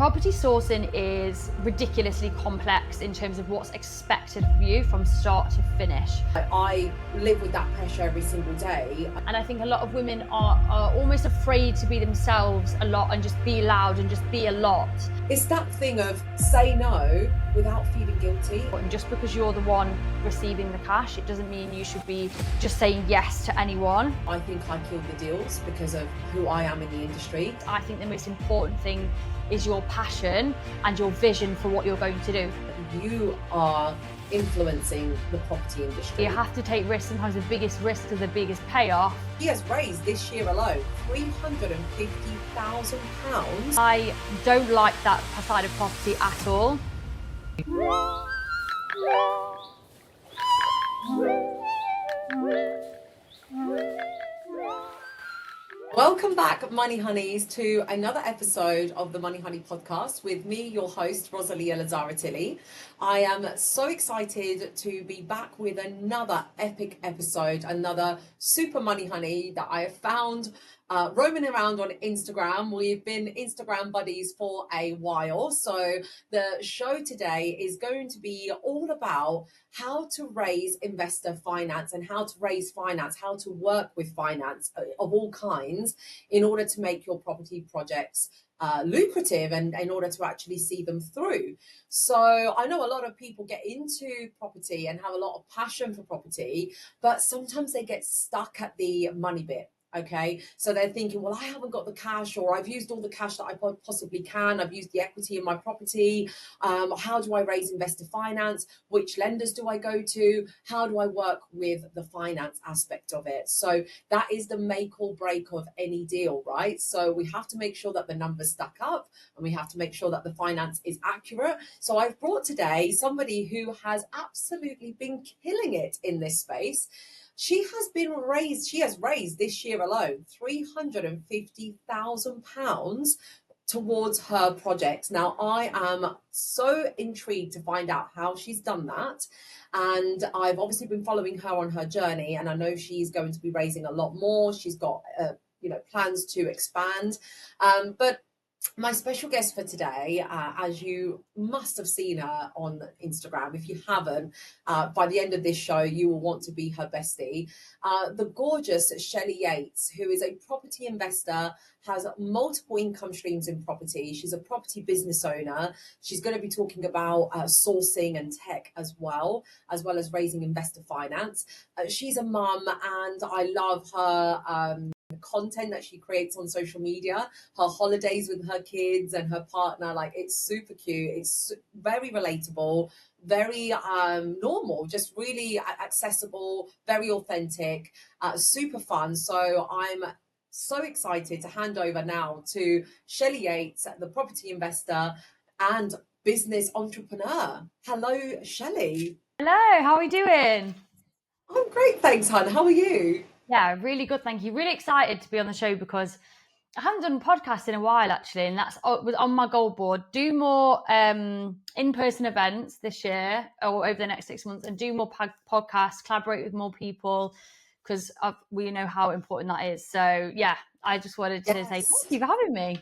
Property sourcing is ridiculously complex in terms of what's expected of you from start to finish. I live with that pressure every single day. And I think a lot of women are almost afraid to be themselves a lot and just be loud and just be a lot. It's that thing of say no without feeling guilty. And just because you're the one receiving the cash, it doesn't mean you should be just saying yes to anyone. I think I killed the deals because of who I am in the industry. I think the most important thing is your passion and your vision for what you're going to do. You are influencing the property industry. You have to take risks. Sometimes the biggest risk is the biggest payoff. He has raised this year alone £350,000. I don't like that side of property at all. Welcome back, Money Honeys, to another episode of the Money Honey podcast with me, your host, Rosalia Lazzaratili. I am so excited to be back with another epic episode, another super Money Honey that I have found roaming around on Instagram. We've been Instagram buddies for a while. So the show today is going to be all about how to raise investor finance and how to raise finance, how to work with finance of all kinds in order to make your property projects lucrative and in order to actually see them through. So I know a lot of people get into property and have a lot of passion for property, but sometimes they get stuck at the money bit. Okay, so they're thinking, well, I haven't got the cash, or I've used all the cash that I possibly can. I've used the equity in my property. How do I raise investor finance? Which lenders do I go to? How do I work with the finance aspect of it? So that is the make or break of any deal, right? So we have to make sure that the numbers stack up and we have to make sure that the finance is accurate. So I've brought today somebody who has absolutely been killing it in this space. She has raised this year alone £350,000 towards her project. Now, I am so intrigued to find out how she's done that. And I've obviously been following her on her journey, and I know she's going to be raising a lot more. She's got, plans to expand. But my special guest for today, as you must have seen her on Instagram, if you haven't, by the end of this show, you will want to be her bestie. The gorgeous Shelly Yates, who is a property investor, has multiple income streams in property. She's a property business owner. She's going to be talking about sourcing and tech as well as raising investor finance. She's a mum, and I love her the content that she creates on social media, her holidays with her kids and her partner. Like, it's super cute, it's very relatable, very normal, just really accessible, very authentic, super fun. So I'm so excited to hand over now to Shelly Yates, the property investor and business entrepreneur. Hello, Shelly. Hello, how are we doing? I'm great, thanks, hon. How are you? Yeah, really good, thank you. Really excited to be on the show because I haven't done podcasts in a while, actually, and that's was on my goal board. Do more in-person events this year or over the next 6 months, and do more podcasts, collaborate with more people, because we know how important that is. So yeah, I just wanted to say thank you for having me.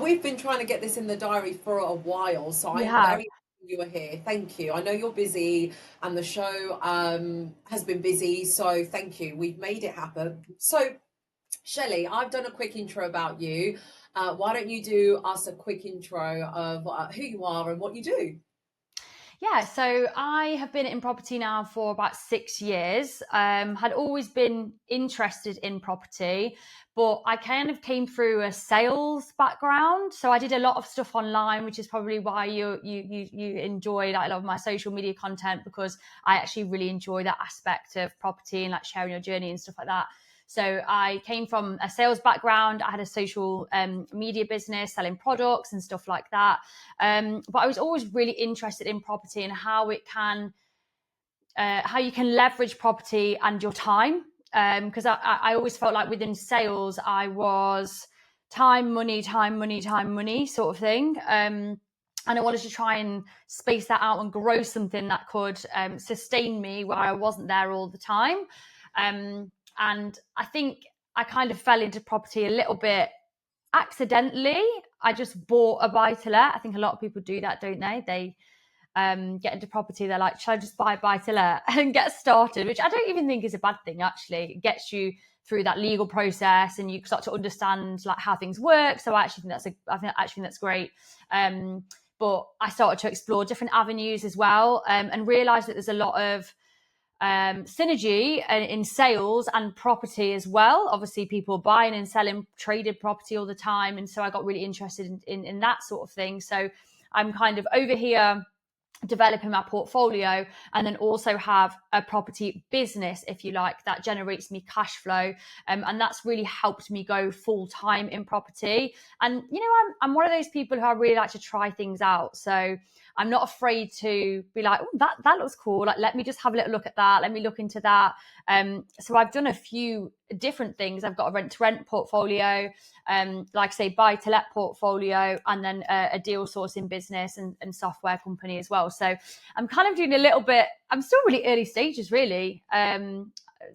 We've been trying to get this in the diary for a while, so I am very happy you are here. Thank you. I know you're busy and the show has been busy, so thank you. We've made it happen. So Shelly, I've done a quick intro about you. Why don't you do us a quick intro of who you are and what you do? Yeah, so I have been in property now for about 6 years. Had always been interested in property, but I kind of came through a sales background. So I did a lot of stuff online, which is probably why you enjoy like a lot of my social media content, because I actually really enjoy that aspect of property and like sharing your journey and stuff like that. So I came from a sales background. I had a social media business selling products and stuff like that. But I was always really interested in property and how you can leverage property and your time. Because I always felt like within sales, I was time, money sort of thing. And I wanted to try and space that out and grow something that could sustain me where I wasn't there all the time. And I think I kind of fell into property a little bit accidentally. I just bought a buy to let. I think a lot of people do that, don't they? They get into property, they're like, should I just buy to let and get started? Which I don't even think is a bad thing, actually. It gets you through that legal process and you start to understand like how things work. So I actually think that's great. But I started to explore different avenues as well, and realized that there's a lot of synergy in sales and property as well. Obviously, people buying and selling traded property all the time. And so I got really interested in that sort of thing. So I'm kind of over here developing my portfolio and then also have a property business, if you like, that generates me cash flow. And that's really helped me go full time in property. And, you know, I'm one of those people who I really like to try things out. So I'm not afraid to be like, oh, that looks cool. Like, let me just have a little look at that. Let me look into that. So I've done a few different things. I've got a rent to rent portfolio, like I say, buy to let portfolio, and then a deal sourcing business and software company as well. So I'm kind of doing a little bit, I'm still really early stages, really. Like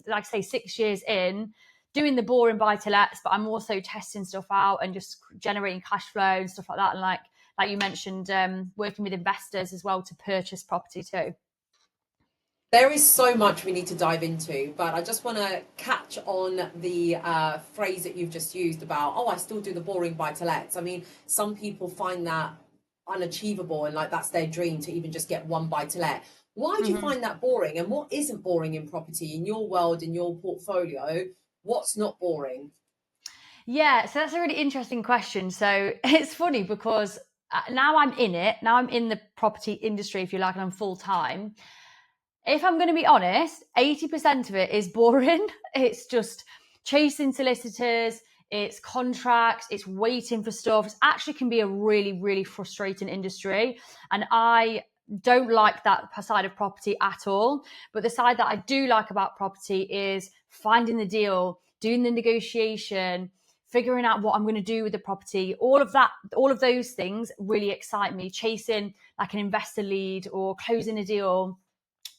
I say, 6 years in, doing the boring buy to lets, but I'm also testing stuff out and just generating cash flow and stuff like that. And like you mentioned, working with investors as well to purchase property too. There is so much we need to dive into, but I just want to catch on the phrase that you've just used about, oh, I still do the boring buy to lets. I mean, some people find that unachievable and like that's their dream to even just get one buy to let. Why do you find that boring? And what isn't boring in property in your world, in your portfolio? What's not boring? Yeah, so that's a really interesting question. So it's funny because now I'm in it, now I'm in the property industry, if you like, and I'm full time. If I'm going to be honest, 80% of it is boring. It's just chasing solicitors, it's contracts, it's waiting for stuff. It actually can be a really, really frustrating industry. And I don't like that side of property at all. But the side that I do like about property is finding the deal, doing the negotiation, figuring out what I'm going to do with the property. All of that, all of those things really excite me. Chasing like an investor lead or closing a deal,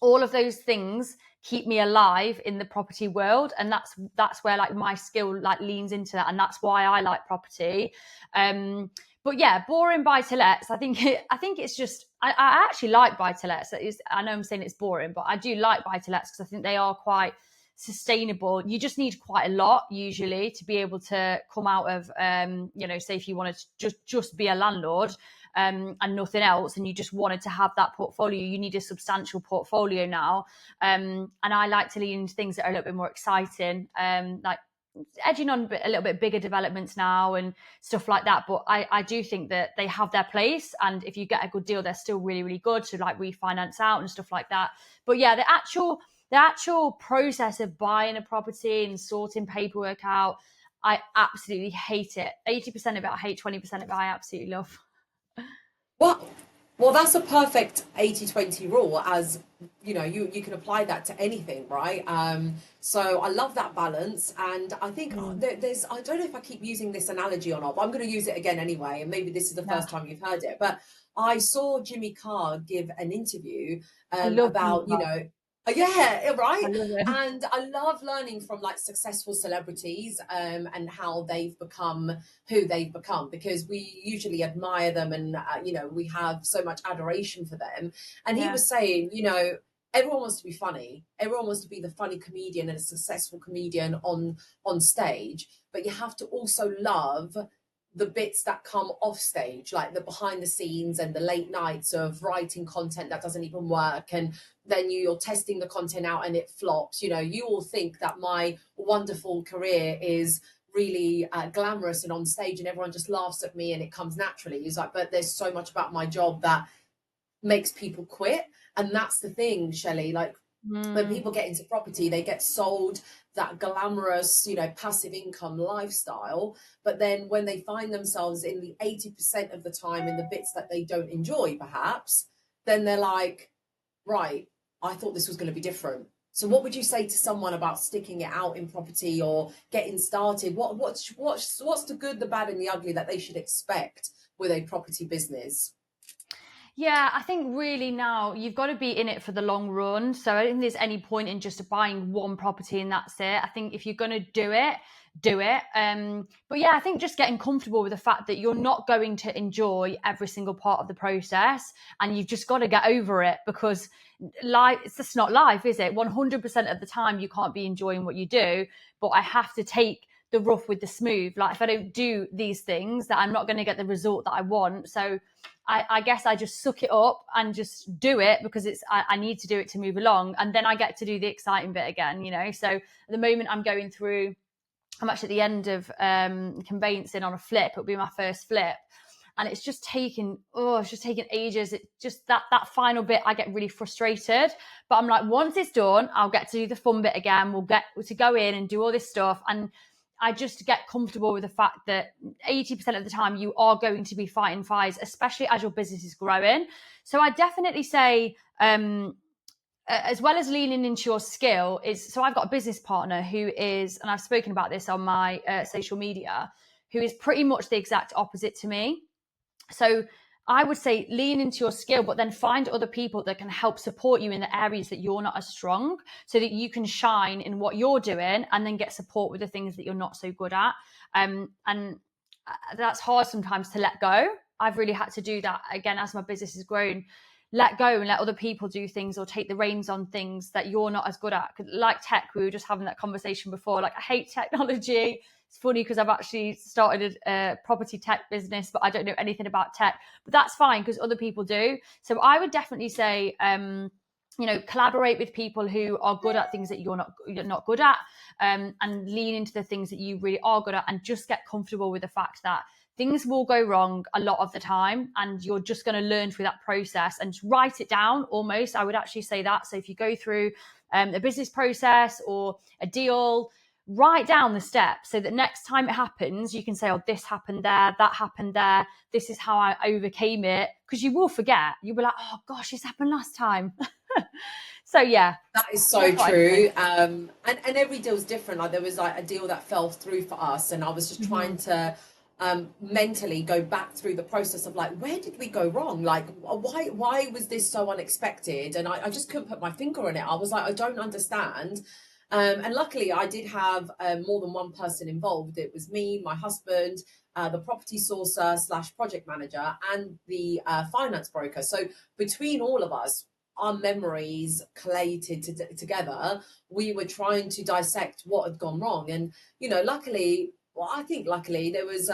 all of those things keep me alive in the property world, and that's where like my skill like leans into that, and that's why I like property. But yeah, boring buy to lets, I think it's just I actually like buy to lets. I know I'm saying it's boring, but I do like buy to lets because I think they are quite sustainable. You just need quite a lot usually to be able to come out of say if you wanted to just be a landlord, and nothing else, and you just wanted to have that portfolio, you need a substantial portfolio now. And I like to lean into things that are a little bit more exciting, like edging on a little bit bigger developments now and stuff like that. But I do think that they have their place, and if you get a good deal, they're still really, really good to like refinance out and stuff like that. But yeah, the actual process of buying a property and sorting paperwork out, I absolutely hate it. 80% of it I hate, 20% of it I absolutely love. Well, well, that's a perfect 80-20 rule, as you know, you can apply that to anything, right? So I love that balance. And I think there's, I don't know if I keep using this analogy or not, but I'm going to use it again anyway. And maybe this is the Yeah. first time you've heard it, but I saw Jimmy Carr give an interview I love about, Newbies. yeah, I right. love it. And I love learning from like successful celebrities, and how they've become who they've become, because we usually admire them and, we have so much adoration for them. And he Yeah. was saying, everyone wants to be funny. Everyone wants to be the funny comedian and a successful comedian on stage, but you have to also love the bits that come off stage, like the behind the scenes and the late nights of writing content that doesn't even work, and then you're testing the content out and it flops. You all think that my wonderful career is really glamorous and on stage and everyone just laughs at me and it comes naturally. He's like, but there's so much about my job that makes people quit. And that's the thing, Shelley, like when people get into property, they get sold that glamorous, passive income lifestyle. But then when they find themselves in the 80% of the time in the bits that they don't enjoy, perhaps, then they're like, right, I thought this was going to be different. So what would you say to someone about sticking it out in property or getting started? What's the good, the bad, and the ugly that they should expect with a property business? Yeah, I think really now you've got to be in it for the long run. So I don't think there's any point in just buying one property and that's it. I think if you're going to do it, do it. But yeah, I think just getting comfortable with the fact that you're not going to enjoy every single part of the process, and you've just got to get over it, because life, it's just not life, is it? 100% of the time you can't be enjoying what you do, but I have to take the rough with the smooth. Like, if I don't do these things, that I'm not going to get the result that I want. So I guess I just suck it up and just do it, because I need to do it to move along, and then I get to do the exciting bit again, you know. So at the moment I'm actually at the end of conveyancing on a flip. It'll be my first flip, and it's just taken ages. It just that final bit, I get really frustrated, but I'm like, once it's done, I'll get to do the fun bit again. We'll get to go in and do all this stuff, and I just get comfortable with the fact that 80% of the time you are going to be fighting fires, especially as your business is growing. So I definitely say, as well as leaning into your skill, so I've got a business partner who is, and I've spoken about this on my social media, who is pretty much the exact opposite to me. So I would say lean into your skill, but then find other people that can help support you in the areas that you're not as strong, so that you can shine in what you're doing and then get support with the things that you're not so good at. And that's hard sometimes to let go. I've really had to do that again as my business has grown. Let go and let other people do things, or take the reins on things that you're not as good at. Like tech, we were just having that conversation before. Like, I hate technology. It's funny because I've actually started a property tech business, but I don't know anything about tech. But that's fine, because other people do. So I would definitely say, collaborate with people who are good at things that you're not good at, and lean into the things that you really are good at, and just get comfortable with the fact that things will go wrong a lot of the time, and you're just going to learn through that process, and write it down almost. I would actually say that. So if you go through a business process or a deal, write down the steps, so that next time it happens, you can say, oh, this happened there, that happened there, this is how I overcame it. Because you will forget. You'll be like, oh gosh, this happened last time. So yeah, That is so true. And every deal's different. Like, there was like a deal that fell through for us, and I was just trying to mentally go back through the process of like, where did we go wrong? Like, why was this so unexpected? And I just couldn't put my finger on it. I was like, I don't understand. And luckily, I did have more than one person involved. It was me, my husband, the property sourcer slash project manager, and the finance broker. So between all of us, our memories collated together, we were trying to dissect what had gone wrong. And, luckily, well, I think luckily there was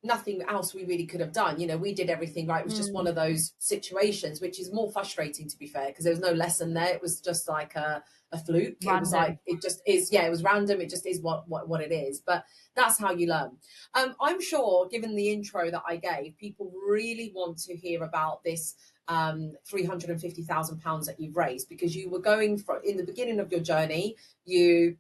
nothing else we really could have done. We did everything right. It was just one of those situations, which is more frustrating, to be fair, because there was no lesson there. It was just like a fluke. Random. It was like, it just is. Yeah, it was random. It just is what it is. But that's how you learn. I'm sure, given the intro that I gave, people really want to hear about this £350,000 that you've raised, because you were going for, in the beginning of your journey, you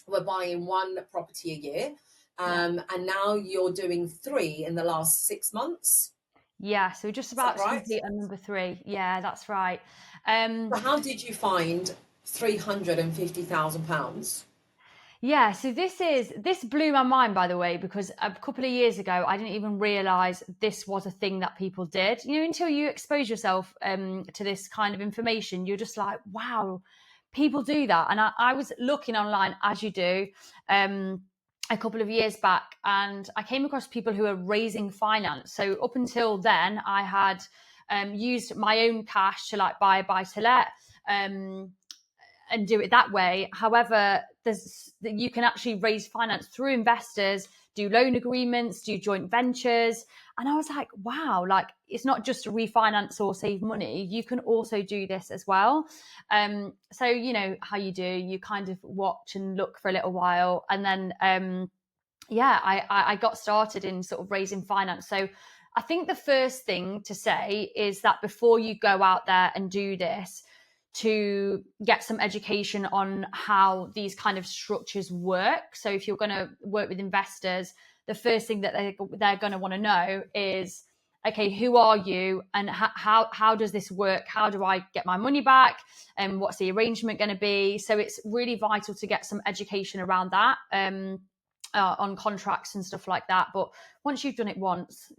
were buying one property a year. And now you're doing 3 in the last 6 months. Yeah, so just about to complete on number 3. Yeah, that's right. So how did you find £350,000? Yeah, so this blew my mind, by the way, because a couple of years ago, I didn't even realize this was a thing that people did. Until you expose yourself to this kind of information, you're just like, wow, people do that. And I was looking online, as you do, a couple of years back, and I came across people who are raising finance. So up until then, I had used my own cash to like buy a buy-to-let, and do it that way. However, you can actually raise finance through investors, do loan agreements, do joint ventures. And I was like, wow, like, it's not just to refinance or save money. You can also do this as well. So you know how you do, you kind of watch and look for a little while. And then, I got started in sort of raising finance. So I think the first thing to say is that before you go out there and do this, to get some education on how these kind of structures work. So if you're going to work with investors, the first thing that they're going to want to know is, okay, who are you, and how does this work? How do I get my money back? And what's the arrangement going to be? So it's really vital to get some education around that, on contracts and stuff like that. But once you've done it once,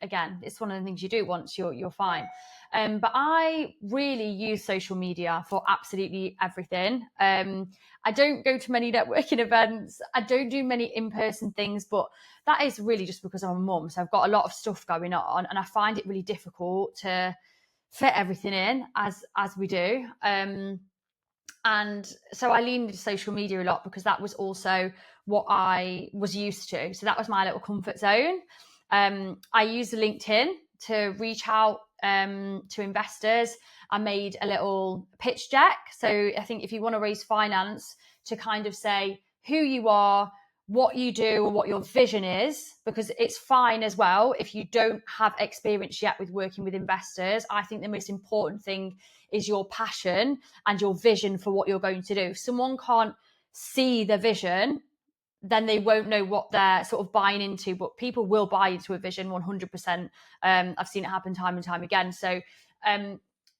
again, it's one of the things you do once you're fine. But I really use social media for absolutely everything. I don't go to many networking events. I don't do many in-person things, but that is really just because I'm a mum. So I've got a lot of stuff going on, and I find it really difficult to fit everything in as we do. And so I leaned into social media a lot because that was also what I was used to. So that was my little comfort zone. I used LinkedIn to reach out to investors. I made a little pitch deck. So I think if you want to raise finance, to kind of say who you are, what you do, or what your vision is, because it's fine as well if you don't have experience yet with working with investors. I think the most important thing is your passion and your vision for what you're going to do. If someone can't see the vision, then they won't know what they're sort of buying into. But people will buy into a vision 100%. I've seen it happen time and time again. So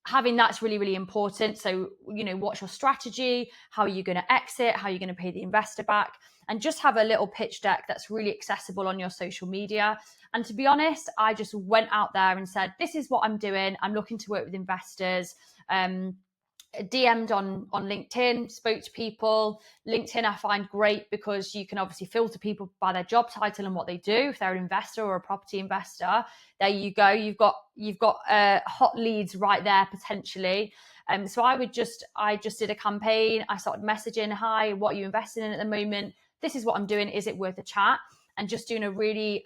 having that's really, really important. So, what's your strategy? How are you going to exit? How are you going to pay the investor back? And just have a little pitch deck that's really accessible on your social media. And to be honest, I just went out there and said, this is what I'm doing. I'm looking to work with investors. DM'd on LinkedIn, spoke to people. LinkedIn I find great because you can obviously filter people by their job title and what they do. If they're an investor or a property investor, there you go. You've got hot leads right there potentially. So I just did a campaign. I started messaging, hi, what are you investing in at the moment? This is what I'm doing. Is it worth a chat? And just doing a really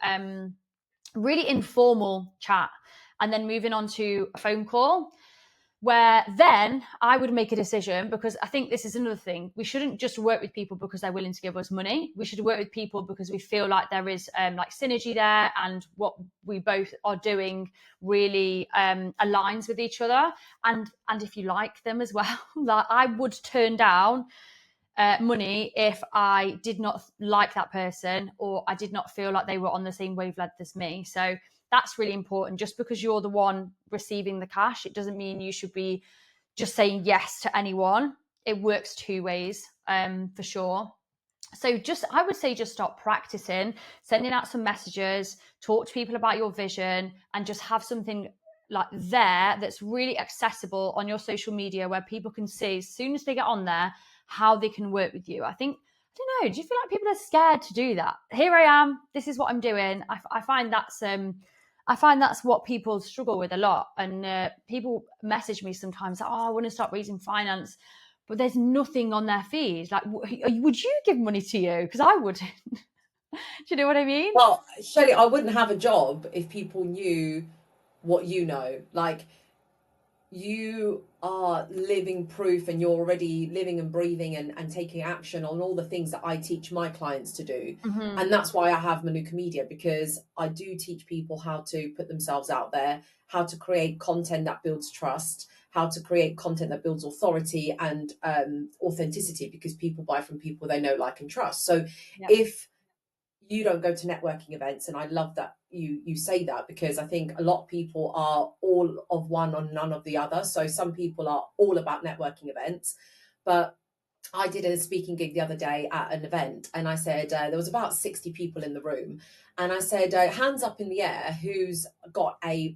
really informal chat, and then moving on to a phone call, where then I would make a decision, because I think this is another thing. We shouldn't just work with people because they're willing to give us money. We should work with people because we feel like there is like synergy there, and what we both are doing really aligns with each other. And if you like them as well, like I would turn down money if I did not like that person, or I did not feel like they were on the same wavelength as me. So that's really important. Just because you're the one receiving the cash, it doesn't mean you should be just saying yes to anyone. It works two ways, for sure. So I would say just start practicing, sending out some messages, talk to people about your vision, and just have something like there that's really accessible on your social media, where people can see as soon as they get on there how they can work with you. I don't know, do you feel like people are scared to do that? Here I am, this is what I'm doing. I find that's what people struggle with a lot. And people message me sometimes, oh, I want to start raising finance, but there's nothing on their feed. Like, would you give money to you? Because I wouldn't. Do you know what I mean? Well, Shelly, I wouldn't have a job if people knew what you know. Like, you are living proof, and you're already living and breathing and taking action on all the things that I teach my clients to do. Mm-hmm. And that's why I have Manuka Media, because I do teach people how to put themselves out there, how to create content that builds trust, how to create content that builds authority and authenticity, because people buy from people they know, like, and trust. So Yep. if you don't go to networking events, and I love that you say that, because I think a lot of people are all of one or none of the other. So some people are all about networking events, but I did a speaking gig the other day at an event, and I said there was about 60 people in the room, and I said hands up in the air who's got a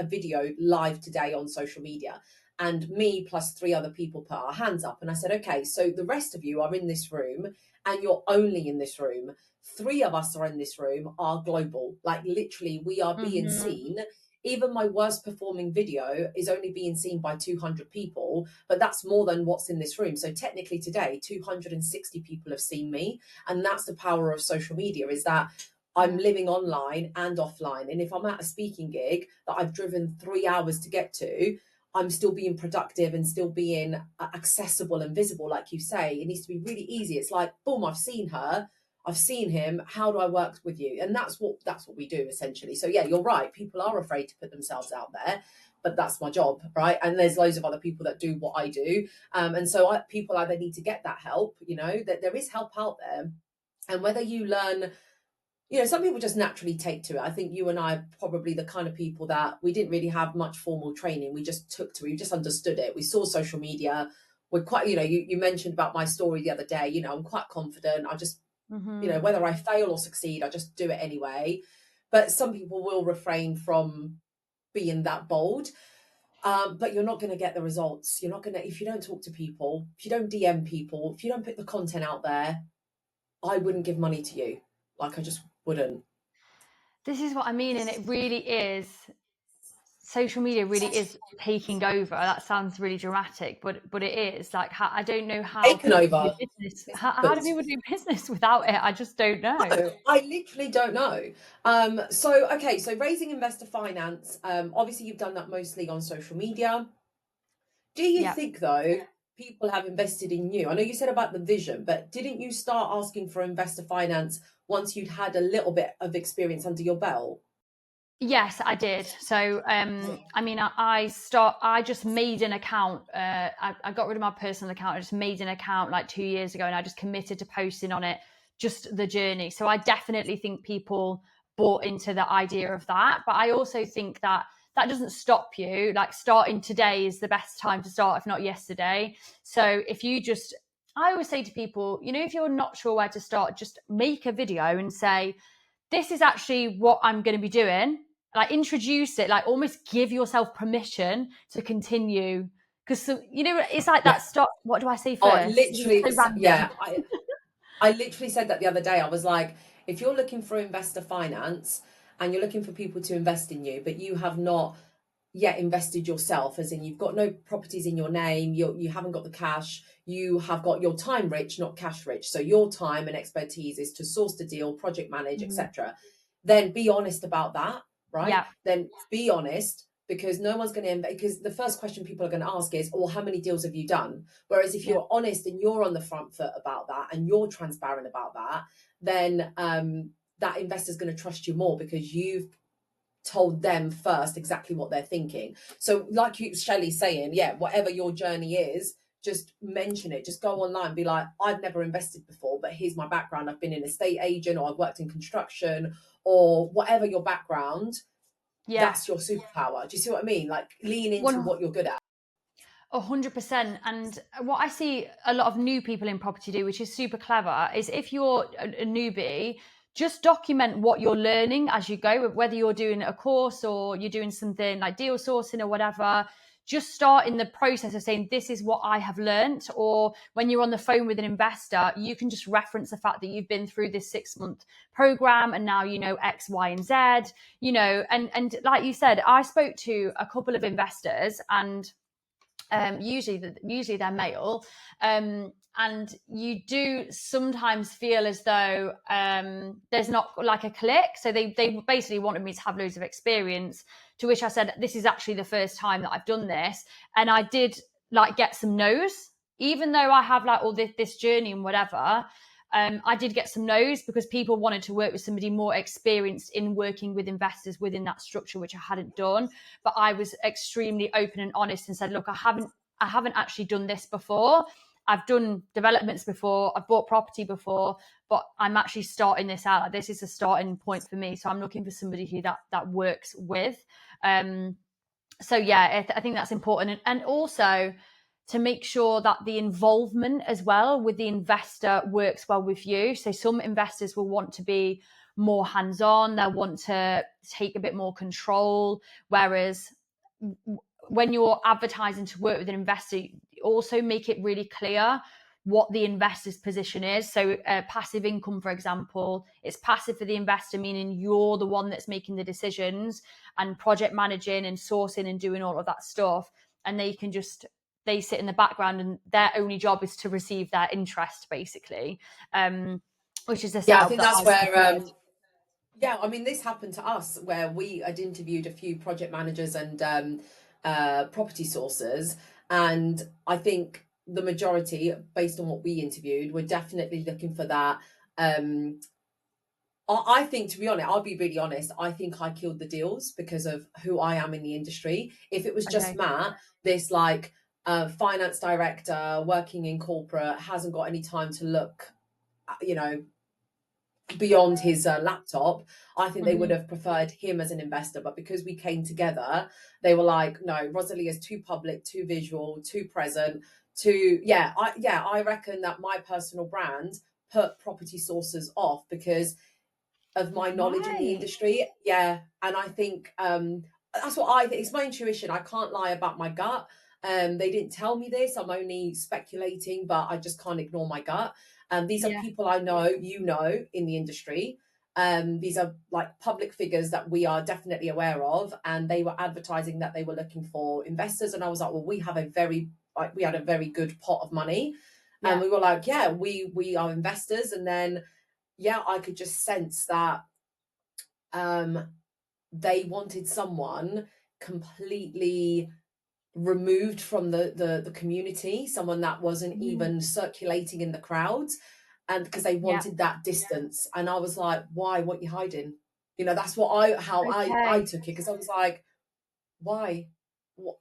video live today on social media. And me plus three other people put our hands up, and I said, okay, so the rest of you are in this room, and you're only in this room. Three of us are in this room, are global, like literally we are being Mm-hmm. seen. Even my worst performing video is only being seen by 200 people, but that's more than what's in this room. So technically today, 260 people have seen me. And that's the power of social media, is that I'm living online and offline. And if I'm at a speaking gig that I've driven 3 hours to get to, I'm still being productive and still being accessible and visible. Like you say, it needs to be really easy. It's like, boom, I've seen her, I've seen him. How do I work with you? And that's what we do essentially. So yeah, you're right. People are afraid to put themselves out there, but that's my job, right? And there's loads of other people that do what I do. And so people either need to get that help, that there is help out there. And whether you learn, some people just naturally take to it. I think you and I are probably the kind of people that we didn't really have much formal training. We just took to it. We just understood it. We saw social media. We're quite, you mentioned about my story the other day. I'm quite confident. I just, Mm-hmm. whether I fail or succeed, I just do it anyway. but some people will refrain from being that bold. But you're not going to get the results. You're not going to, if you don't talk to people, if you don't DM people, if you don't put the content out there, I wouldn't give money to you. Like, I just wouldn't. This is what I mean, and it really is. Social media really is taking over. That sounds really dramatic, but it is. Like, I don't know how Taken people do over. business. It's How do happened. people do business without it? I just don't know. No, I literally don't know. Okay, so raising investor finance. Obviously, you've done that mostly on social media. Do you Yeah. think, though, people have invested in you? I know you said about the vision, but didn't you start asking for investor finance once you'd had a little bit of experience under your belt? Yes, I did. So, I mean, I just made an account. I got rid of my personal account. I just made an account like 2 years ago, and I just committed to posting on it just the journey. So I definitely think people bought into the idea of that. But I also think that that doesn't stop you. Like, starting today is the best time to start, if not yesterday. So if you just, I always say to people, if you're not sure where to start, just make a video and say, this is actually what I'm going to be doing. Like, introduce it, like almost give yourself permission to continue. Because, it's like Yeah. that stop. What do I say Oh, first? literally, It's so random. yeah. I literally said that the other day. I was like, if you're looking for investor finance and you're looking for people to invest in you, but you have not yet invested yourself, as in you've got no properties in your name, you haven't got the cash, you have got your time rich, not cash rich. So your time and expertise is to source the deal, project manage, Mhm. etc. Then be honest about that, right? Yeah. Then be honest, because no one's going to, because the first question people are going to ask is, well, how many deals have you done? Whereas if Yeah. you're honest and you're on the front foot about that and you're transparent about that, then that investor's going to trust you more because you've told them first exactly what they're thinking. So like you, Shelly, saying, yeah, whatever your journey is, just mention it. Just go online, be like, I've never invested before, but here's my background. I've been an estate agent, or I've worked in construction, or whatever your background. Yeah. That's your superpower. Do you see what I mean? Like, lean into One what you're good at. 100%. And what I see a lot of new people in property do, which is super clever, is if you're a newbie, just document what you're learning as you go, whether you're doing a course or you're doing something like deal sourcing or whatever. Just start in the process of saying, this is what I have learned. Or when you're on the phone with an investor, you can just reference the fact that you've been through this 6-month program and now you know X, Y, and Z, and like you said, I spoke to a couple of investors, and usually they're male, and you do sometimes feel as though there's not like a click. So they basically wanted me to have loads of experience, to which I said, this is actually the first time that I've done this, and I did like get some no's, even though I have like all this journey and whatever. I did get some no's because people wanted to work with somebody more experienced in working with investors within that structure, which I hadn't done. But I was extremely open and honest and said, look, I haven't actually done this before. I've done developments before, I've bought property before, but I'm actually starting this out. This is a starting point for me. So I'm looking for somebody who that works with. So yeah, I think that's important. And also to make sure that the involvement as well with the investor works well with you. So some investors will want to be more hands-on, they'll want to take a bit more control, whereas when you're advertising to work with an investor, also make it really clear what the investor's position is. So passive income, for example, it's passive for the investor, meaning you're the one that's making the decisions and project managing and sourcing and doing all of that stuff. And they sit in the background, and their only job is to receive their interest, basically, which is a Yeah, I setup think that that's I where preferred. yeah, I mean, this happened to us where we had interviewed a few project managers and property sourcers, and I think the majority, based on what we interviewed, were definitely looking for that. Um, I think, to be honest, I'll be really honest. I think I killed the deals because of who I am in the industry. If it was just Okay. Matt, this like finance director working in corporate, hasn't got any time to look, you know, beyond his laptop, I think they would Mm-hmm. have preferred him as an investor. But because we came together, they were like, no, Rosalie is too public, too visual, too present, too I reckon that my personal brand put property sources off because of my knowledge in the Right. industry. Yeah, and I think that's what I think. It's my intuition. I can't lie about my gut. They didn't tell me this. I'm only speculating, but I just can't ignore my gut. These are Yeah. people I know, in the industry. These are like public figures that we are definitely aware of, and they were advertising that they were looking for investors, and I was like, well, we had a very good pot of money, and Yeah. we were like, yeah, we are investors, and then yeah, I could just sense that um, they wanted someone completely removed from the community, someone that wasn't Mm. even circulating in the crowds, and because they Yeah. wanted that distance. And I was like, why? What you hiding? That's what I Okay. took it, because I was like, why? What,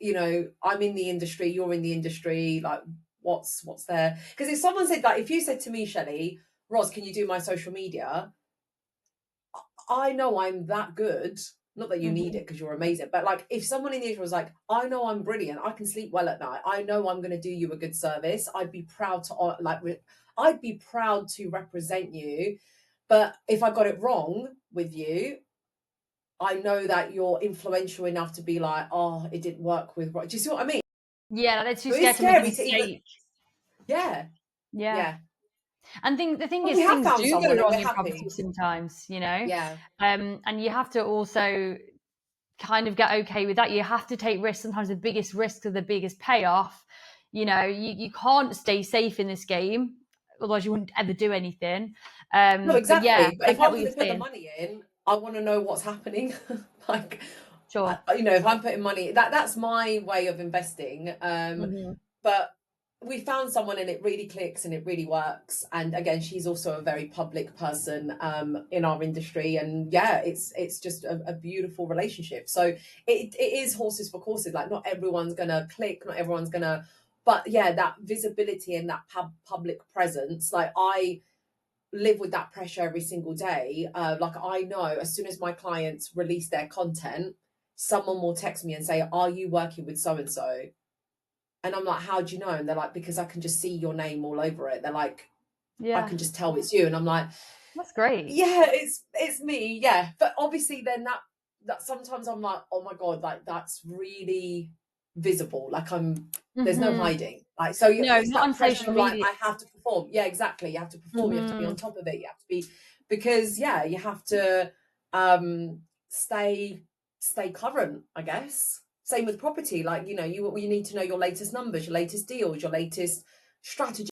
I'm in the industry, you're in the industry, like what's there? Because if someone said, like, if you said to me, Shelly, Roz, can you do my social media? I know I'm that good. Not that you need Hmm. it because you're amazing, but like if someone in the industry was like, I know I'm brilliant, I can sleep well at night, I know I'm going to do you a good service, I'd be proud to I'd be proud to represent you. But if I got it wrong with you, I know that you're influential enough to be like, oh, it didn't work with. Do you see what I mean? Yeah, like they're too So it's scared to make a scary to even. mistake. Yeah, Yeah. yeah. And the thing But we is, have things found do go someone and we're wrong in property happy. sometimes, Yeah. and you have to also kind of get okay with that. You have to take risks. Sometimes the biggest risk are the biggest payoff. You can't stay safe in this game, otherwise you wouldn't ever do anything. No, But yeah, exactly. But I if get I'm what going you're to put the saying. money in, I want to know what's happening. Like, Sure. if I'm putting money, that's my way of investing. Hmm. But we found someone and it really clicks and it really works. And again, she's also a very public person in our industry. And yeah, it's just a beautiful relationship. So it is horses for courses. Like not everyone's going to click, not everyone's going to, but yeah, that visibility and that public presence, like I live with that pressure every single day. Like I know as soon as my clients release their content, someone will text me and say, "Are you working with so and so?" And I'm like, "How do you know?" And they're like, "Because I can just see your name all over it." They're like, "I Yeah, can just tell it's you." And I'm like, that's great. "Yeah, it's me, yeah." But obviously, then that sometimes I'm like, "Oh my god, like that's really visible." Like there's no Hmm. hiding. Like so, No, it's not that on pressure social of like media. I have to perform. Yeah, exactly. You have to perform. You have to be Hmm. on top of it. You have to be because yeah, you have to stay current, I guess. Same with property. Like you need to know your latest numbers, your latest deals, your latest strategy.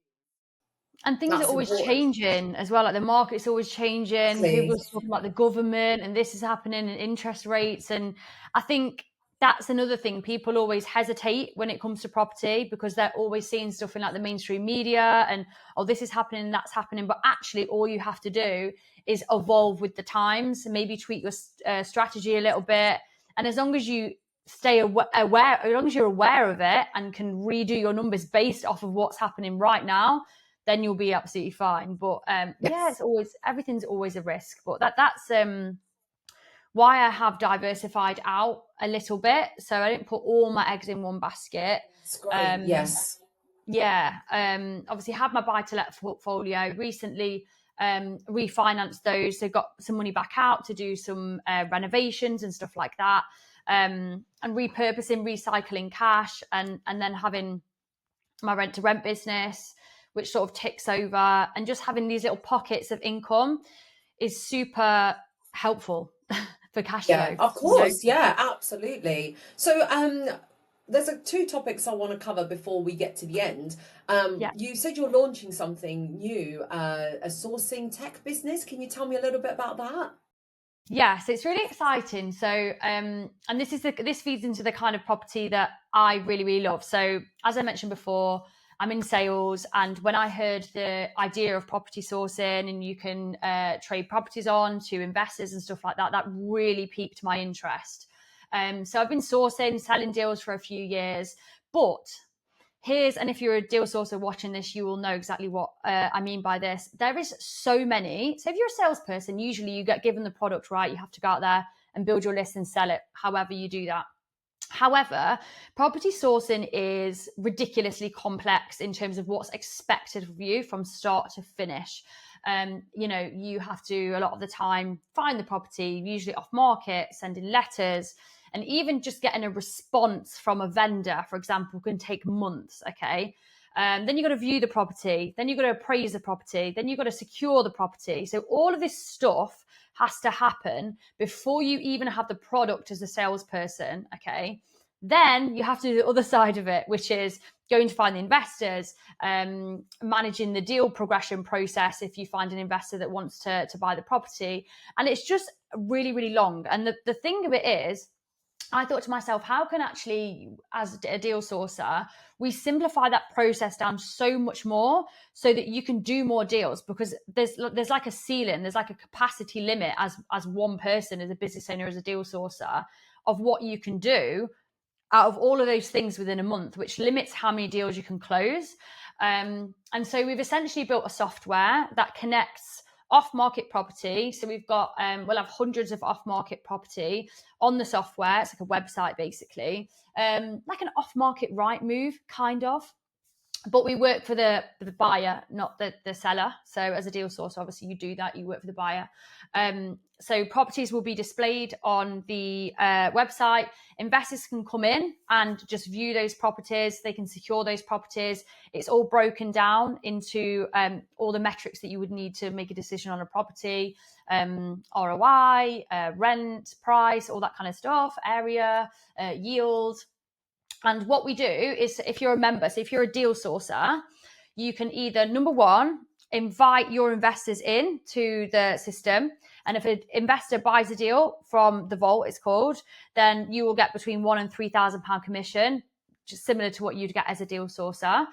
And things are That's always important. changing as well. Like the market's always changing. People Exactly. are talking about the government and this is happening and interest rates. And I think that's another thing. People always hesitate when it comes to property because they're always seeing stuff in like the mainstream media and, oh, this is happening, that's happening. But actually, all you have to do is evolve with the times and maybe tweak your strategy a little bit. And as long as you stay aware, as long as you're aware of it and can redo your numbers based off of what's happening right now, then you'll be absolutely fine. But yeah, Yes. it's always everything's always a risk. But that's why I have diversified out a little bit. So I didn't put all my eggs in one basket. It's great. Um, Yes. yeah, obviously had my buy to let portfolio recently. Refinanced those, so got some money back out to do some renovations and stuff like that, and repurposing, recycling cash, and then having my rent to rent business, which sort of ticks over, and just having these little pockets of income is super helpful for cash Yeah, flow. of course. Yeah, absolutely. So, there's two topics I want to cover before we get to the end. Yeah. You said you're launching something new, a sourcing tech business. Can you tell me a little bit about that? Yeah, so it's really exciting. So, and this feeds into the kind of property that I really, really love. So, as I mentioned before, I'm in sales, and when I heard the idea of property sourcing and you can trade properties on to investors and stuff like that, that really piqued my interest. So I've been sourcing, selling deals for a few years, but and if you're a deal sourcer watching this, you will know exactly what I mean by this. There is so many. So if you're a salesperson, usually you get given the product, right? You have to go out there and build your list and sell it, however you do that. However, property sourcing is ridiculously complex in terms of what's expected of you from start to finish. You have to, a lot of the time, find the property, usually off market, sending letters, and even just getting a response from a vendor, for example, can take months. Okay. Then you've got to view the property, then you've got to appraise the property, then you've got to secure the property. So all of this stuff has to happen before you even have the product as a salesperson. Okay. Then you have to do the other side of it, which is going to find the investors, managing the deal progression process if you find an investor that wants to buy the property. And it's just really, really long. And the thing of it is, I thought to myself, how can actually, as a deal sourcer, we simplify that process down so much more so that you can do more deals? Because there's like a ceiling, there's like a capacity limit as one person, as a business owner, as a deal sourcer, of what you can do out of all of those things within a month, which limits how many deals you can close. And so we've essentially built a software that connects off-market property. So we'll have hundreds of off-market property on the software. It's like a website, basically, like an off-market Rightmove, kind of. But we work for the buyer, not the seller. So as a deal source, obviously you do that, you work for the buyer. So properties will be displayed on the website. Investors can come in and just view those properties. They can secure those properties. It's all broken down into all the metrics that you would need to make a decision on a property, ROI, rent, price, all that kind of stuff, area, yield. And what we do is, if you're a member, so if you're a deal sourcer, you can either, number one, invite your investors in to the system. And if an investor buys a deal from the vault, it's called, then you will get between £1,000 and £3,000 commission, just similar to what you'd get as a deal sourcer.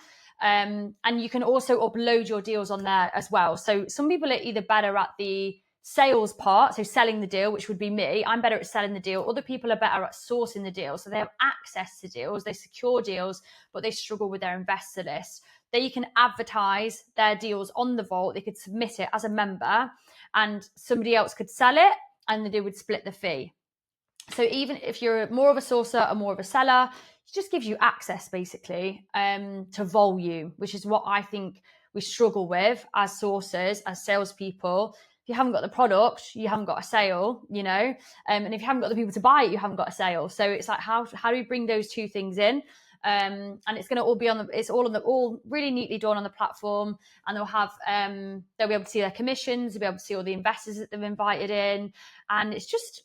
And you can also upload your deals on there as well. So some people are either better at the sales part, so selling the deal, which would be me. I'm better at selling the deal. Other people are better at sourcing the deal. So they have access to deals, they secure deals, but they struggle with their investor list. They can advertise their deals on the vault. They could submit it as a member and somebody else could sell it and they would split the fee. So even if you're more of a sourcer or more of a seller, it just gives you access basically to volume, which is what I think we struggle with as sourcers, as salespeople. If you haven't got the product, you haven't got a sale, and if you haven't got the people to buy it, you haven't got a sale. So it's like, how do we bring those two things in? And it's going to all be all really neatly done on the platform, and they'll be able to see their commissions, they'll be able to see all the investors that they've invited in, and it's just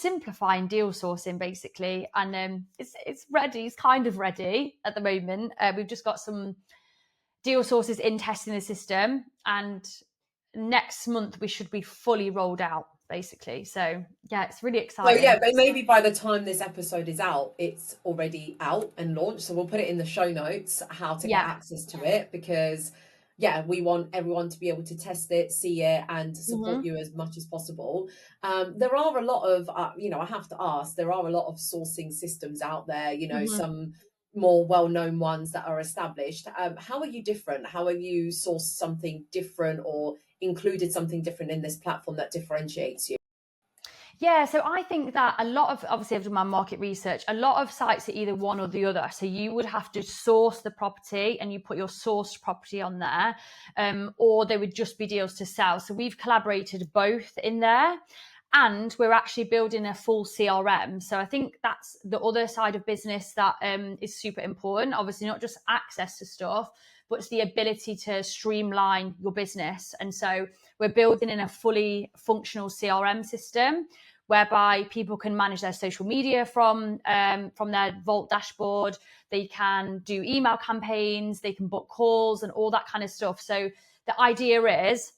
simplifying deal sourcing basically. And it's ready, it's kind of ready at the moment. We've just got some deal sources in testing the system, and next month we should be fully rolled out basically. So yeah, it's really exciting. So yeah, but maybe by the time this episode is out, it's already out and launched. So we'll put it in the show notes how to get access to it, because we want everyone to be able to test it, see it, and support you as much as possible. There are a lot of, I have to ask, there are a lot of sourcing systems out there, some more well-known ones that are established. How are you different? How have you sourced something different or included something different in this platform that differentiates you? Yeah, so I think that obviously I've done my market research, a lot of sites are either one or the other. So you would have to source the property and you put your sourced property on there, or they would just be deals to sell. So we've collaborated both in there. And we're actually building a full CRM. So I think that's the other side of business that is super important. Obviously, not just access to stuff, but it's the ability to streamline your business. And so we're building in a fully functional CRM system whereby people can manage their social media from their Vault dashboard. They can do email campaigns, they can book calls and all that kind of stuff. So the idea is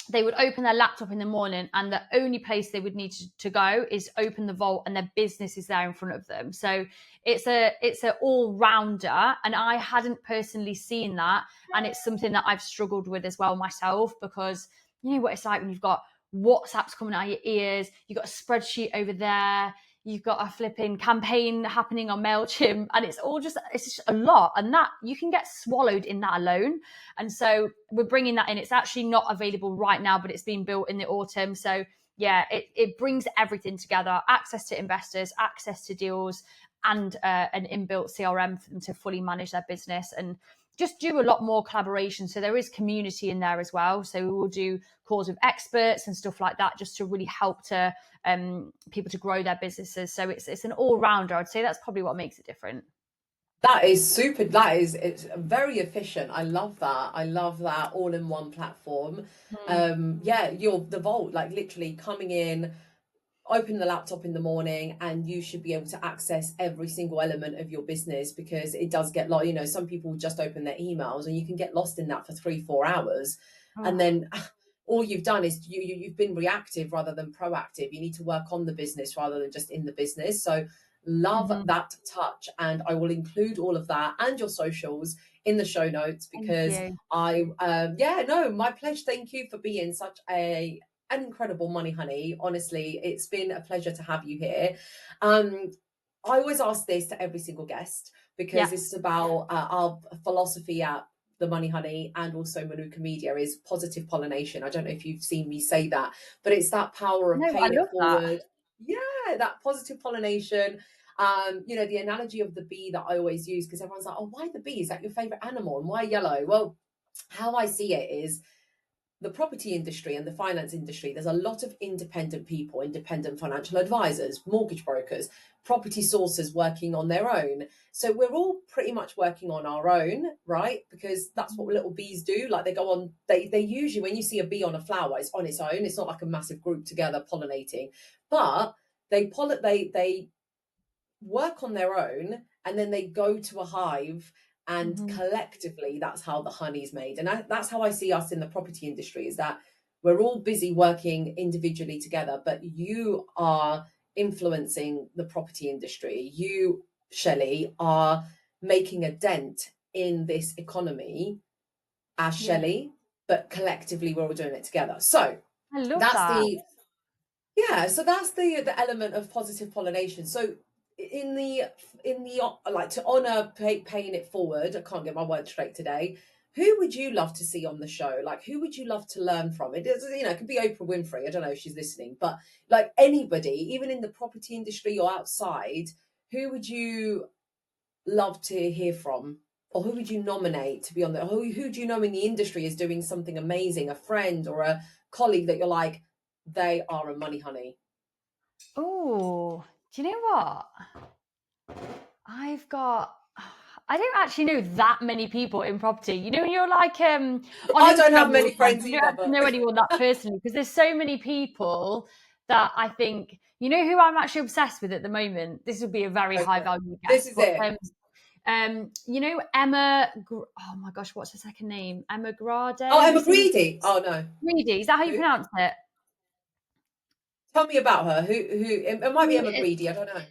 they would open their laptop in the morning and the only place they would need to go is open the vault and their business is there in front of them. So it's an all-rounder, and I hadn't personally seen that, and it's something that I've struggled with as well myself, because you know what it's like when you've got WhatsApps coming out of your ears, you've got a spreadsheet over there, you've got a flipping campaign happening on MailChimp, and it's just a lot, and that you can get swallowed in that alone. And so we're bringing that in. It's actually not available right now, but it's being built in the autumn. So yeah, it brings everything together: access to investors, access to deals, and an inbuilt CRM for them to fully manage their business and just do a lot more collaboration. So there is community in there as well. So we will do calls with experts and stuff like that, just to really help to people to grow their businesses. So it's an all rounder. I'd say that's probably what makes it different. That is super. It's very efficient. I love that. I love that all in one platform. Mm. Yeah, you're the vault, like literally coming in, open the laptop in the morning, and you should be able to access every single element of your business, because it does get lost. Some people just open their emails and you can get lost in that for 3-4 hours. And Oh. then all you've done is you've been reactive rather than proactive. You need to work on the business rather than just in the business. So love Mhm. that touch. And I will include all of that and your socials in the show notes, Thank because you. yeah, no, my pleasure. Thank you for being such an incredible money honey. Honestly, it's been a pleasure to have you here. um I always ask this to every single guest, because Yeah. it's about our philosophy at the Money Honey and also Manuka Media is positive pollination. I don't know if you've seen me say that, but it's that power of No, I paying it love that. forward. Yeah, that positive pollination. The analogy of the bee that I always use, because everyone's like, oh, why the bee? Is that your favorite animal? And why yellow? Well, how I see it is, the property industry and the finance industry, there's a lot of independent people, independent financial advisors, mortgage brokers, property sources working on their own. So we're all pretty much working on our own, right? Because that's what little bees do. Like they go on, they usually, when you see a bee on a flower, it's on its own. It's not like a massive group together pollinating, but they work on their own, and then they go to a hive, and Mhm. collectively that's how the honey's made. And that's how I see us in the property industry, is that we're all busy working individually together, but you are influencing the property industry. You, Shelley, are making a dent in this economy as Yeah. Shelley, but collectively we're all doing it together. So I love that's that. the yeah, so that's the element of positive pollination. So in the like, to honor paying it forward, I can't get my words straight today. Who would you love to see on the show? Like, who would you love to learn from? It is, it could be Oprah Winfrey. I don't know if she's listening, but like anybody, even in the property industry or outside, who would you love to hear from? Or who would you nominate to be on the who do you know in the industry is doing something amazing, a friend or a colleague that you're like, they are a money honey? Oh, do you know what? I've got. I don't actually know that many people in property. When you're like on I don't have Instagram all many the time, friends you don't either, actually but know anyone that personally, because there's so many people that I think, who I'm actually obsessed with at the moment. This would be a very go high for it. value This guest, is but it. Emma. Oh my gosh, what's her second name? Emma Grade. Oh, Have you Emma seen Greedy. Oh no. Greedy? Is that how you Who? pronounce it? Tell me about her. Who it might be Emma Greedy, I don't know.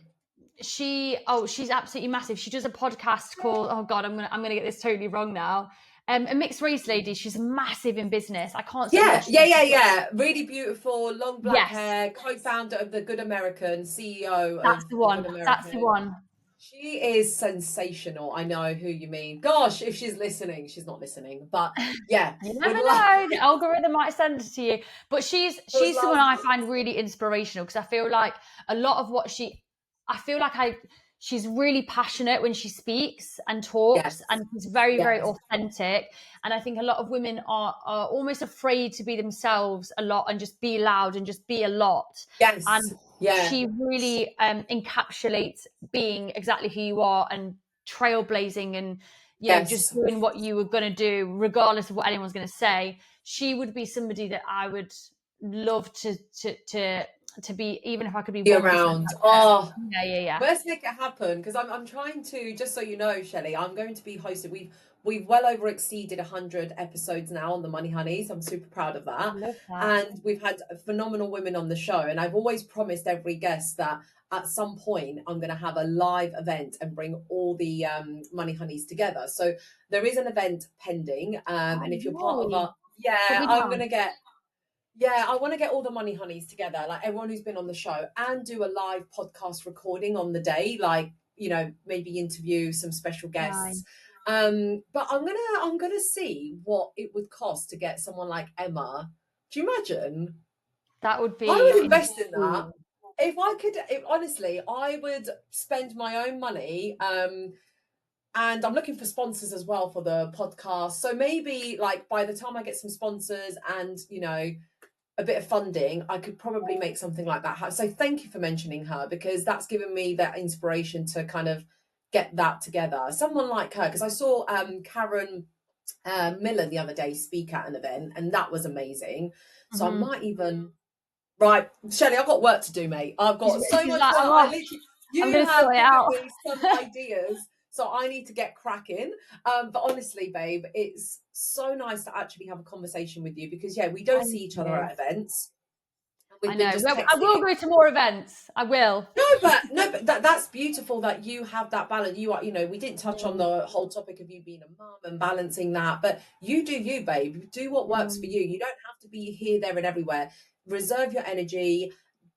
She's absolutely massive. She does a podcast called, oh god, I'm gonna get this totally wrong now. A mixed race lady. She's massive in business. I can't say Yeah, what she yeah, does. yeah, yeah. Really beautiful, long black Yes, hair, co-founder of the Good American, CEO that's of the the Good one. That's the American. one. She is sensational. I know who you mean. Gosh, if she's listening, she's not listening. But yeah, You would never love know. The algorithm might send it to you. But she's would she's someone love I find really inspirational, because I feel like a lot of what I feel like she's really passionate when she speaks and talks, yes, and she's very, very yes, authentic. And I think a lot of women are almost afraid to be themselves a lot and just be loud and just be a lot. yes, And yeah, she really encapsulates being exactly who you are and trailblazing and just yes. doing what you were going to do, regardless of what anyone's going to say. She would be somebody that I would love to be, even if I could be Be 1% around. like her. Oh, Yeah, yeah, yeah. let's make it happen, because I'm trying to, just so you know, Shelley, I'm going to be hosted. We've well over exceeded 100 episodes now on the Money Honeys. I'm super proud of I that. love that. And we've had phenomenal women on the show. And I've always promised every guest that at some point I'm going to have a live event and bring all the Money Honeys together. So there is an event pending. Oh, And if you're part of yay. our, yeah, Put me I'm going down. to get yeah, I want to get all the Money Honeys together, like everyone who's been on the show, and do a live podcast recording on the day, like, maybe interview some special guests. Nice. But I'm gonna see what it would cost to get someone like Emma. Do you imagine? That would I be would invest in that. insane. If I could, honestly, I would spend my own money. And I'm looking for sponsors as well for the podcast. So maybe like by the time I get some sponsors and, a bit of funding, I could probably make something like that. So thank you for mentioning her, because that's given me that inspiration to kind of get that together. Someone like her, because I saw Karen Miller the other day speak at an event, and that was amazing. So I might even. Right, Shelly, I've got work to do, mate. I've got so She's much like, work. I'm I off. literally, I'm you going to have sort it given out. me some ideas, so I need to get cracking. But honestly, babe, it's so nice to actually have a conversation with you, because yeah, we don't see Thank each other you. at events. I We've been know. just Well, I will texting. go to more events. I will. No, but that's beautiful that you have that balance. You are, we didn't touch on the whole topic of you being a mum and balancing that, but you do you, babe. Do what works for you. You don't have to be here, there, and everywhere. Reserve your energy,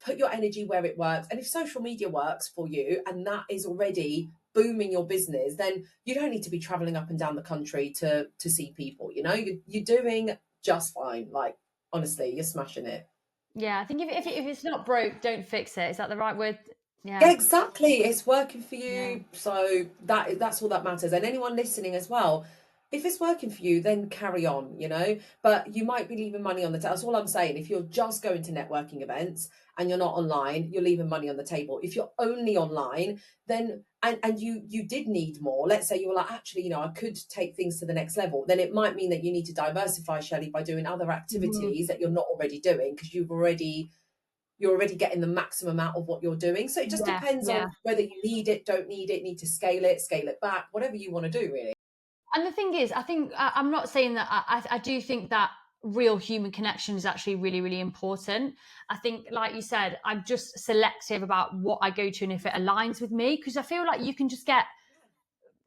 put your energy where it works. And if social media works for you and that is already booming your business, then you don't need to be traveling up and down the country to see people. You're doing just fine. Like, honestly, you're smashing it. Yeah, I think if it's not broke, don't fix it. Is that the right word? Yeah, Yeah. exactly. It's working for Yeah. you. So that's all that matters. And anyone listening as well, if it's working for you, then carry on. But you might be leaving money on the table. That's all I'm saying. If you're just going to networking events and you're not online, you're leaving money on the table. If you're only online, then and you did need more. Let's say you were like, actually, I could take things to the next level. Then it might mean that you need to diversify, Shelley, by doing other activities that you're not already doing, because you're already getting the maximum out of what you're doing. So it just Yeah. depends Yeah. on whether you need it, don't need it, need to scale it back, whatever you want to do, really. And the thing is, I think I'm not saying that I do think that real human connection is actually really, really important. I think, like you said, I'm just selective about what I go to and if it aligns with me, because I feel like you can just get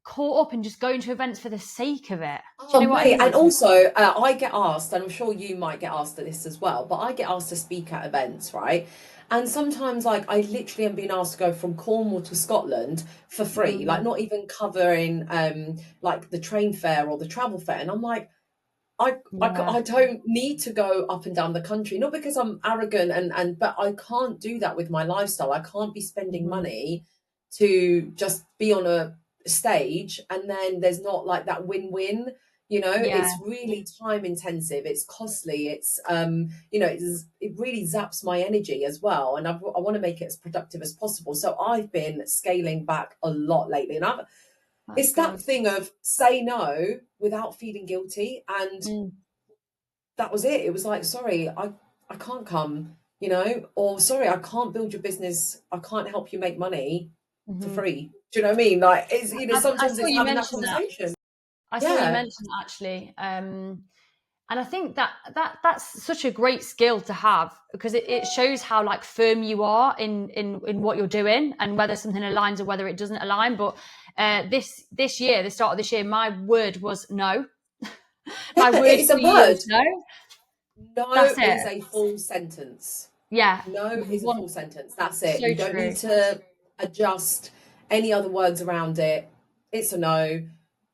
caught up in just going to events for the sake of it. Do Oh, you know what I mate. And mean? also, I get asked, and I'm sure you might get asked at this as well, but I get asked to speak at events, right? And sometimes, like, I literally am being asked to go from Cornwall to Scotland for free, like, not even covering, like, the train fare or the travel fare. And I'm like, Yeah. I don't need to go up and down the country, not because I'm arrogant but I can't do that with my lifestyle. I can't be spending Mhm. money to just be on a stage, and then there's not like that win-win. Yeah. It's really time intensive, it's costly, it really zaps my energy as well, and I want to make it as productive as possible. So I've been scaling back a lot lately, and That's it's that good. thing of say no without feeling guilty. And Mm. that was it. It was like, sorry, I can't come, or sorry, I can't build your business. I can't help you make money for Mhm. free. Do you know what I mean? Like, I sometimes saw it's you having that mention that. conversation. I saw you Yeah. mention that actually. And I think that's such a great skill to have, because it shows how like firm you are in what you're doing, and whether something aligns or whether it doesn't align. But this year, the start of this year, my word was no. Yeah, My word it's for a the year was word. no. No That's it. is a full sentence. Yeah. No is a One, full sentence. That's it. so You don't need true. to adjust any other words around it. It's a no,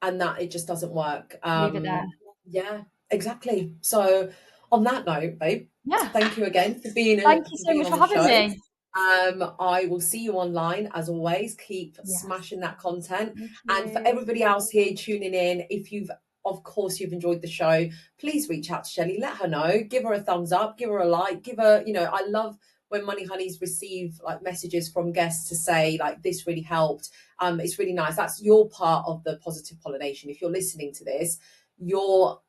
and that it just doesn't work. Leave it there. Yeah, exactly. So on that note, babe, Yeah. thank you again for being Thank you for so being much on for the having show. me. I will see you online as always. Keep Yes. smashing that content. Thank And for you. everybody else here tuning in, if of course you've enjoyed the show, please reach out to Shelly, let her know, give her a thumbs up, give her a like, give her, I love when Money Honeys receive like messages from guests to say like this really helped. It's really nice. That's your part of the positive pollination. If you're listening to this, your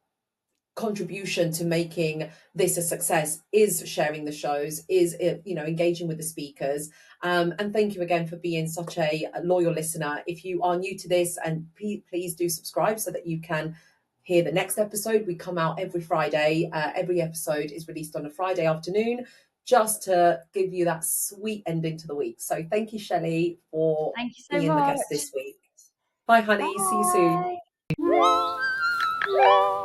contribution to making this a success is sharing the shows, is engaging with the speakers. And thank you again for being such a loyal listener. If you are new to this, and please do subscribe so that you can hear the next episode. We come out every Friday. Every episode is released on a Friday afternoon, just to give you that sweet ending to the week. So thank you, Shelley, for Thank you so being the guest much. this week. Bye, honey. See you soon. Bye.